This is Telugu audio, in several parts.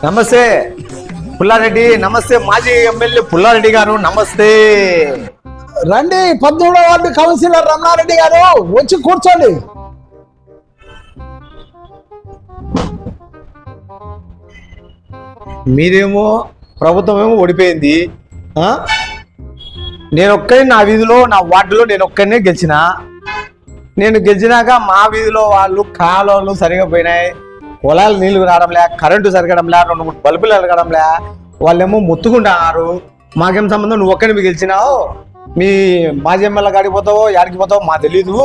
నమస్తే పుల్లారెడ్డి, నమస్తే మాజీ ఎమ్మెల్యే పుల్లారెడ్డి గారు, నమస్తే. రండి 13వ వార్డు కౌన్సిలర్ రమణారెడ్డి గారు, వచ్చి కూర్చోండి. మీరేమో ప్రభుత్వం ఏమో ఓడిపోయింది. నేను ఒక్కని నా వీధిలో నా వార్డులో నేను ఒక్కనే గెలిచిన. నేను గెలిచినాక మా వీధిలో వాళ్ళు కాలువలు సరిగా పోయినాయి, పొలాలు నీళ్లు రావడంలే, కరెంటు సరిగడంలే, 2-3 బల్బులు వెలగడంలే. వాళ్ళేమో మొత్తుకుంటున్నారు. మాకేం సంబంధం, నువ్వు ఒక్కని గెలిచినావు, మీ మాజీ ఎమ్మెల్యే కాడికి పోతావో యాడికి పోతావో మాకు తెలీదు,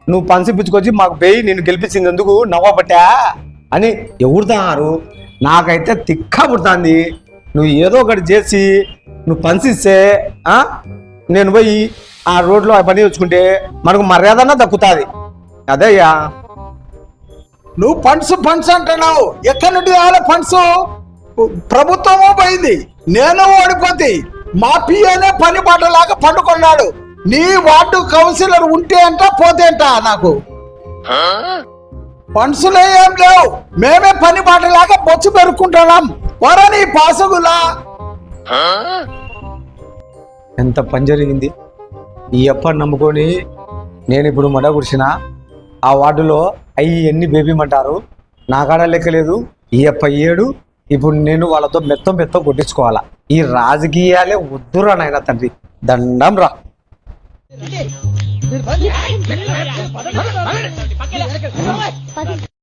నువ్వు పంచి పిచ్చుకొచ్చి మాకు పోయి నేను గెలిపించింది ఎందుకు నవ్వబట్టా అని ఎవరుతున్నారు. నాకైతే తిక్క పుడుతుంది. నువ్వు ఏదో ఒకటి చేసి నువ్వు పంచిస్తే నేను పోయి ఆ రోడ్లో ఆ పని వచ్చుకుంటే మనకు మర్యాదన్నా దక్కుతుంది. అదయ్యా. నువ్వు ఫండ్స్ అంటున్నావు, ఎక్కడి నుండి రావాలి ఫండ్స్? ప్రభుత్వము పోయింది, నేను ఓడిపోతే మా పిఏనే పని బాటలాగా పండుకున్నాడు. నీ వార్డు కౌన్సిలర్ ఉంటే అంట పోతే అంట. నాకు ఫండ్స్లో ఏం లేవు, మేమే పని బాటలాగా బొచ్చు పెరుక్కుంటున్నాం. వరని పాసగులా ఎంత పని జరిగింది. ఈ అప్పని నమ్ముకొని నేను ఇప్పుడు మడ కుడిచిన. ఆ వార్డులో అయ్యి ఎన్ని బేబీమంటారు, నా కాడ లెక్కలేదు. ఈ అప్ప 7, ఇప్పుడు నేను వాళ్ళతో మెత్తం కొట్టించుకోవాలా. ఈ రాజకీయాలే వద్దురా నాయన తండ్రి, దండం రా.